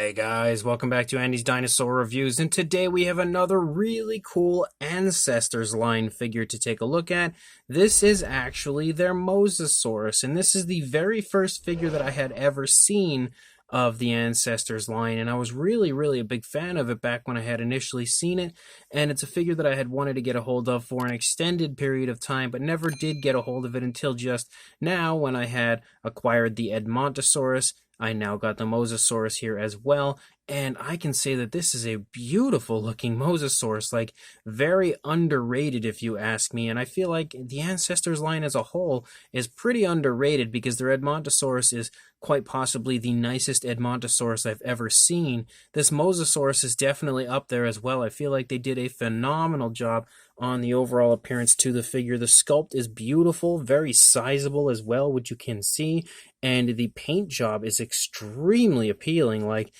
Hey guys, welcome back to Andy's Dinosaur Reviews, and today we have another really cool Ancestors line figure to take a look at. This is actually their Mosasaurus, and this is the very first figure that I had ever seen of the Ancestors line, and I was really a big fan of it back when I had initially seen it, and it's a figure that I had wanted to get a hold of for an extended period of time, but never did get a hold of it until just now when I had acquired the Edmontosaurus. I now got the Mosasaurus here as well, and I can say that this is a beautiful looking Mosasaurus, like very underrated if you ask me, and I feel like the Ancestors line as a whole is pretty underrated because their Edmontosaurus is quite possibly the nicest Edmontosaurus I've ever seen. This Mosasaurus is definitely up there as well. I feel like they did a phenomenal job on the overall appearance to the figure. The sculpt is beautiful, very sizable as well, which you can see, and the paint job is extremely appealing. Like,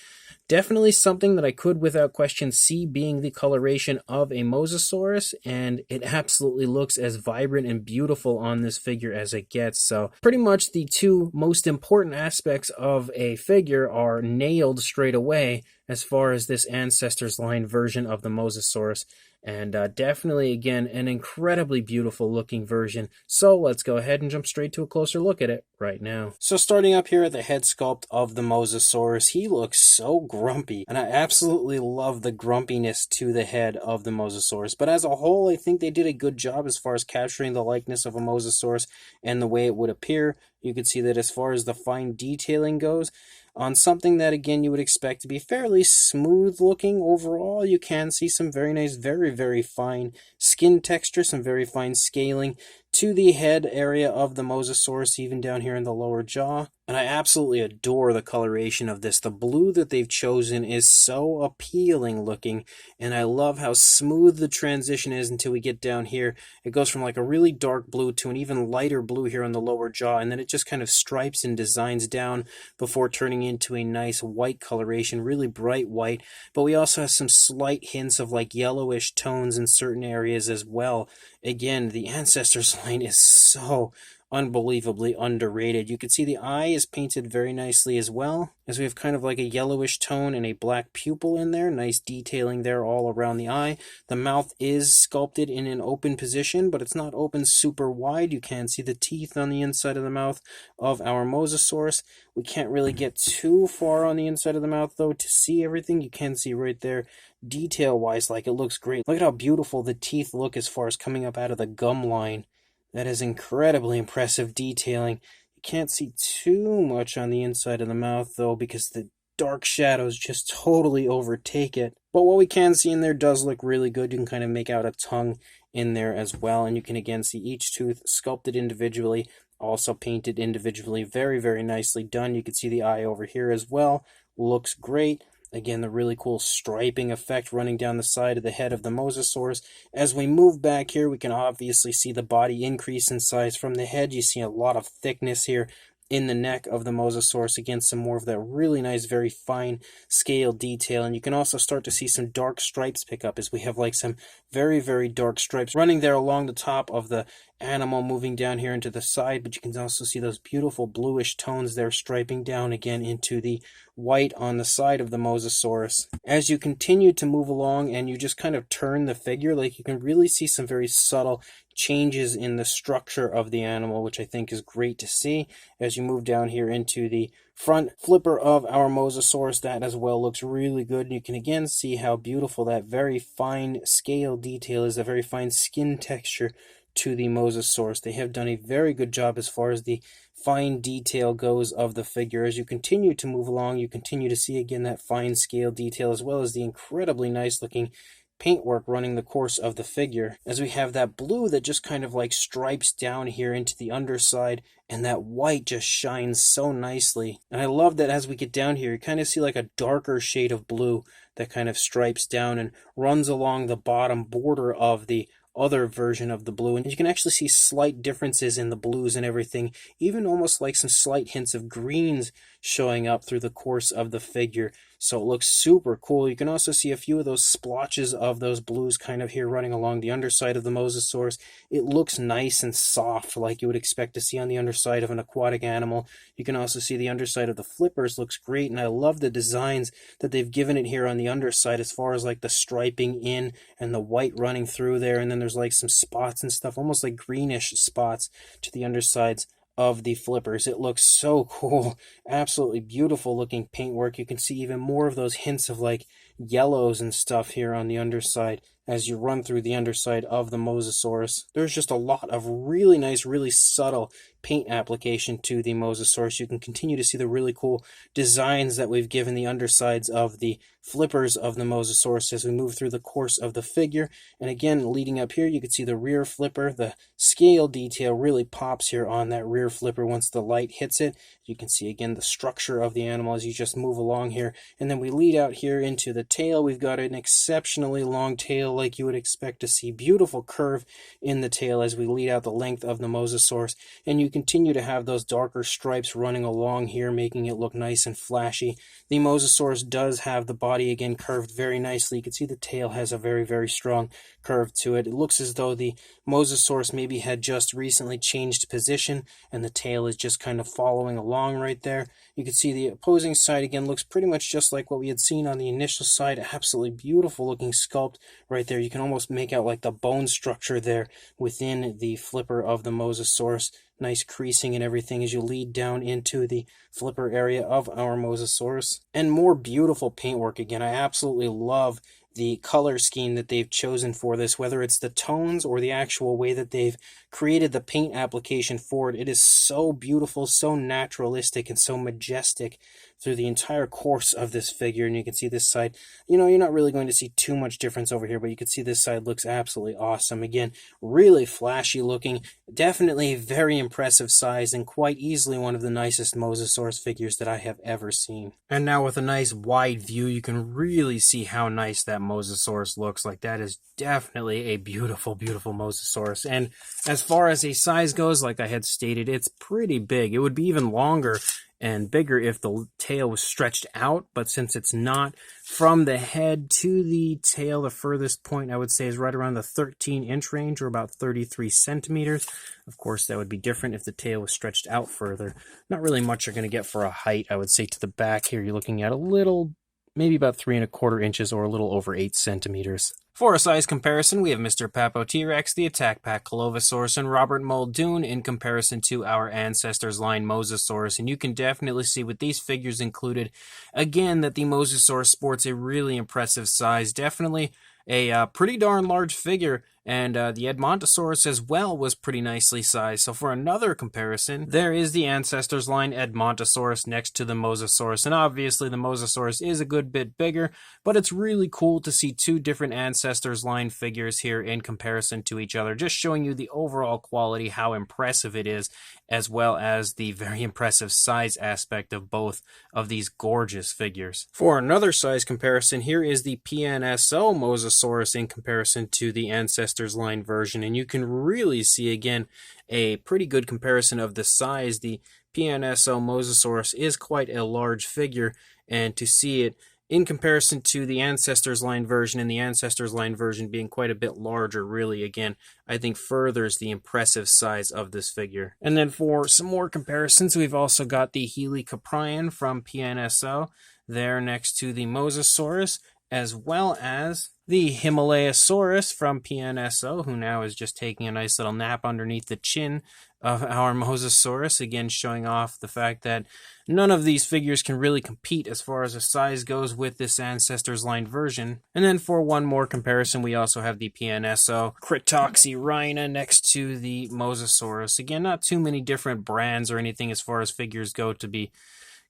definitely something that I could without question see being the coloration of a Mosasaurus, and it absolutely looks as vibrant and beautiful on this figure as it gets. So pretty much the two most important aspects of a figure are nailed straight away as far as this Ancestors line version of the Mosasaurus. And definitely, again, an incredibly beautiful looking version. So let's go ahead and jump straight to a closer look at it right now. So starting up here at the head sculpt of the Mosasaurus, he looks so grumpy. And I absolutely love the grumpiness to the head of the Mosasaurus. But as a whole, I think they did a good job as far as capturing the likeness of a Mosasaurus and the way it would appear. You can see that as far as the fine detailing goes, on something that, again, you would expect to be fairly smooth looking overall, you can see some very nice, very fine skin texture, some very fine scaling to the head area of the Mosasaurus, even down here in the lower jaw. And I absolutely adore the coloration of this. The blue that they've chosen is so appealing looking, and I love how smooth the transition is until we get down here. It goes from like a really dark blue to an even lighter blue here on the lower jaw, and then it just kind of stripes and designs down before turning into a nice white coloration, really bright white. But we also have some slight hints of like yellowish tones in certain areas as well. Again, the Ancestors line is so unbelievably underrated. You can see the eye is painted very nicely as well, as we have kind of like a yellowish tone and a black pupil in there. Nice detailing there all around the eye. The mouth is sculpted in an open position, but it's not open super wide. You can see the teeth on the inside of the mouth of our Mosasaurus. We can't really get too far on the inside of the mouth, though, to see everything. You can see right there, detail-wise, like, it looks great. Look at how beautiful the teeth look as far as coming up out of the gum line. That is incredibly impressive detailing. You can't see too much on the inside of the mouth, though, because the dark shadows just totally overtake it. But what we can see in there does look really good. You can kind of make out a tongue in there as well, and you can again see each tooth sculpted individually, also painted individually. Very nicely done. You can see the eye over here as well. Looks great. Again, the really cool striping effect running down the side of the head of the Mosasaurus. As we move back here, we can obviously see the body increase in size from the head. You see a lot of thickness here in the neck of the Mosasaurus. Again, some more of that really nice, very fine scale detail. And you can also start to see some dark stripes pick up as we have like some very dark stripes running there along the top of the animal, moving down here into the side. But you can also see those beautiful bluish tones there striping down again into the white on the side of the Mosasaurus. As you continue to move along and you just kind of turn the figure, like, you can really see some very subtle changes in the structure of the animal, which I think is great to see. As you move down here into the front flipper of our Mosasaurus, that as well looks really good. And you can again see how beautiful that very fine scale detail is, a very fine skin texture to the Mosasaurus. They have done a very good job as far as the fine detail goes of the figure. As you continue to move along, you continue to see again that fine scale detail, as well as the incredibly nice looking paintwork running the course of the figure, as we have that blue that just kind of like stripes down here into the underside, and that white just shines so nicely. And I love that as we get down here, you kind of see like a darker shade of blue that kind of stripes down and runs along the bottom border of the other version of the blue, and you can actually see slight differences in the blues and everything, even almost like some slight hints of greens showing up through the course of the figure. So it looks super cool. You can also see a few of those splotches of those blues kind of here running along the underside of the Mosasaurus. It looks nice and soft like you would expect to see on the underside of an aquatic animal. You can also see the underside of the flippers looks great, and I love the designs that they've given it here on the underside as far as like the striping in and the white running through there, and then there's like some spots and stuff, almost like greenish spots to the undersides of the flippers. It looks so cool. Absolutely beautiful looking paintwork. You can see even more of those hints of like yellows and stuff here on the underside as you run through the underside of the Mosasaurus. There's just a lot of really nice, really subtle paint application to the Mosasaurus. You can continue to see the really cool designs that we've given the undersides of the flippers of the Mosasaurus as we move through the course of the figure. And again, leading up here, you can see the rear flipper. The scale detail really pops here on that rear flipper once the light hits it. You can see again the structure of the animal as you just move along here. And then we lead out here into the tail. We've got an exceptionally long tail like you would expect to see. Beautiful curve in the tail as we lead out the length of the Mosasaurus. And you continue to have those darker stripes running along here, making it look nice and flashy. The Mosasaurus does have the body again curved very nicely. You can see the tail has a very, very strong curve to it. It looks as though the Mosasaurus maybe had just recently changed position and the tail is just kind of following along right there. You can see the opposing side again looks pretty much just like what we had seen on the initial side. Absolutely beautiful looking sculpt right there. You can almost make out like the bone structure there within the flipper of the Mosasaurus. Nice creasing and everything as you lead down into the flipper area of our Mosasaurus. And more beautiful paintwork again. I absolutely love the color scheme that they've chosen for this, whether it's the tones or the actual way that they've created the paint application for it. It is so beautiful, so naturalistic, and so majestic through the entire course of this figure. And you can see this side, you're not really going to see too much difference over here, but you can see this side looks absolutely awesome. Again, really flashy looking, definitely very impressive size, and quite easily one of the nicest Mosasaurus figures that I have ever seen. And now with a nice wide view, you can really see how nice that Mosasaurus looks. Like, that is definitely a beautiful, beautiful Mosasaurus. And as far as a size goes, like I had stated, it's pretty big. It would be even longer and bigger if the tail was stretched out, but since it's not, from the head to the tail, the furthest point I would say is right around the 13-inch range, or about 33 centimeters. Of course, that would be different if the tail was stretched out further. Not really much you're going to get for a height, I would say. To the back here, you're looking at a little, maybe about 3¼ inches or a little over 8 centimeters. For a size comparison, we have Mr. Papo T-Rex, the Attack Pack Colovosaurus, and Robert Muldoon in comparison to our Ancestors line Mosasaurus. And you can definitely see with these figures included, again, that the Mosasaurus sports a really impressive size. Definitely a pretty darn large figure, and the Edmontosaurus as well was pretty nicely sized. So for another comparison, there is the Ancestors line Edmontosaurus next to the Mosasaurus, and obviously the Mosasaurus is a good bit bigger, but it's really cool to see two different Ancestors line figures here in comparison to each other, just showing you the overall quality, how impressive it is, as well as the very impressive size aspect of both of these gorgeous figures. For another size comparison, here is the PNSO Mosasaurus in comparison to the Ancestors line version, and you can really see again a pretty good comparison of the size. The PNSO Mosasaurus is quite a large figure, and to see it in comparison to the Ancestors line version, and the Ancestors line version being quite a bit larger, really, again, I think furthers the impressive size of this figure. And then for some more comparisons, we've also got the Helicoprion from PNSO there next to the Mosasaurus, as well as the Himalayasaurus from PNSO, who now is just taking a nice little nap underneath the chin of our Mosasaurus, again showing off the fact that none of these figures can really compete as far as the size goes with this Ancestors line version. And then for one more comparison, we also have the PNSO Critoxyrhina next to the Mosasaurus. Again, not too many different brands or anything as far as figures go to be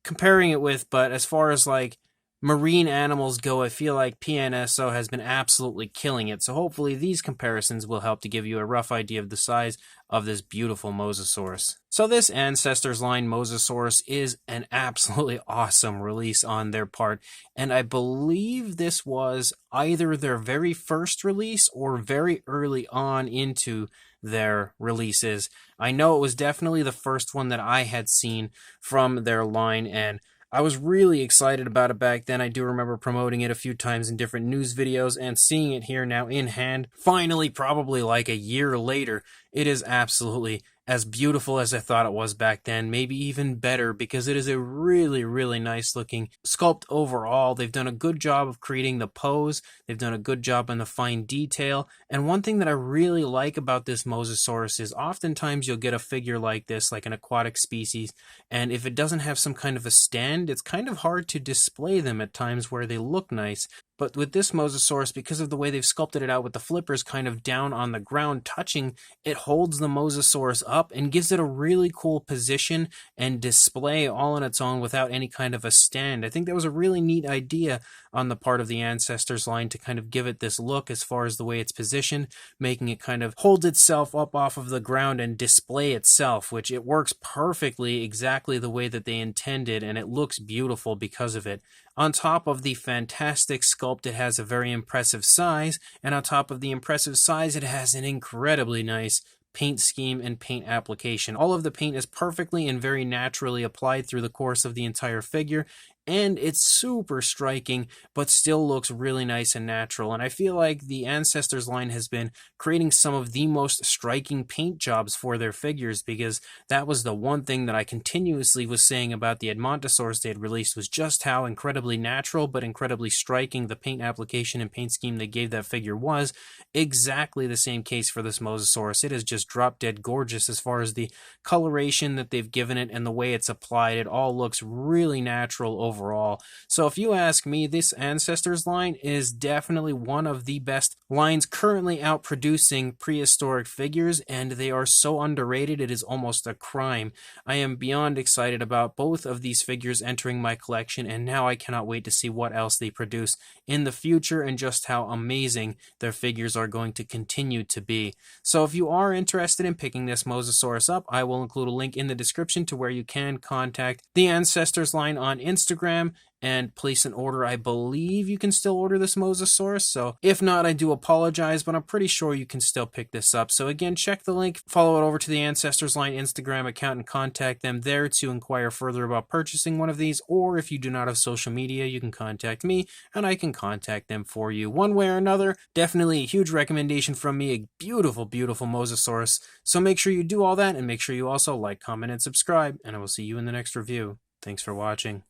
comparing it with, but as far as like marine animals go, I feel like PNSO has been absolutely killing it. So hopefully these comparisons will help to give you a rough idea of the size of this beautiful Mosasaurus. So this Ancestors line Mosasaurus is an absolutely awesome release on their part, and I believe this was either their very first release or very early on into their releases. I know it was definitely the first one that I had seen from their line, and I was really excited about it back then. I do remember promoting it a few times in different news videos and seeing it here now in hand. Finally, probably like a year later, it is absolutely as beautiful as I thought it was back then, maybe even better, because it is a really, really nice looking sculpt overall. They've done a good job of creating the pose, they've done a good job on the fine detail, and one thing that I really like about this Mosasaurus is oftentimes you'll get a figure like this, like an aquatic species, and if it doesn't have some kind of a stand, it's kind of hard to display them at times where they look nice. But with this Mosasaurus, because of the way they've sculpted it out with the flippers kind of down on the ground touching, it holds the Mosasaurus up and gives it a really cool position and display all on its own without any kind of a stand. I think that was a really neat idea on the part of the Ancestors line to kind of give it this look as far as the way it's positioned, making it kind of hold itself up off of the ground and display itself, which it works perfectly exactly the way that they intended, and it looks beautiful because of it. On top of the fantastic sculpt, it has a very impressive size, and on top of the impressive size, it has an incredibly nice paint scheme and paint application. All of the paint is perfectly and very naturally applied through the course of the entire figure, and it's super striking, but still looks really nice and natural. And I feel like the Ancestors line has been creating some of the most striking paint jobs for their figures, because that was the one thing that I continuously was saying about the Edmontosaurus they had released, was just how incredibly natural but incredibly striking the paint application and paint scheme they gave that figure was. Exactly the same case for this Mosasaurus. It is just drop dead gorgeous as far as the coloration that they've given it and the way it's applied. It all looks really natural overall. So if you ask me, this Ancestors line is definitely one of the best lines currently out producing prehistoric figures, and they are so underrated it is almost a crime. I am beyond excited about both of these figures entering my collection, and now I cannot wait to see what else they produce in the future and just how amazing their figures are going to continue to be. So if you are interested in picking this Mosasaurus up, I will include a link in the description to where you can contact the Ancestors line on Instagram and place an order. I believe you can still order this Mosasaurus, so if not, I do apologize, but I'm pretty sure you can still pick this up. So again, check the link, follow it over to the Ancestors line Instagram account and contact them there to inquire further about purchasing one of these, or if you do not have social media, you can contact me and I can contact them for you. One way or another, definitely a huge recommendation from me, a beautiful, beautiful Mosasaurus. So make sure you do all that, and make sure you also like, comment, and subscribe, and I will see you in the next review. Thanks for watching.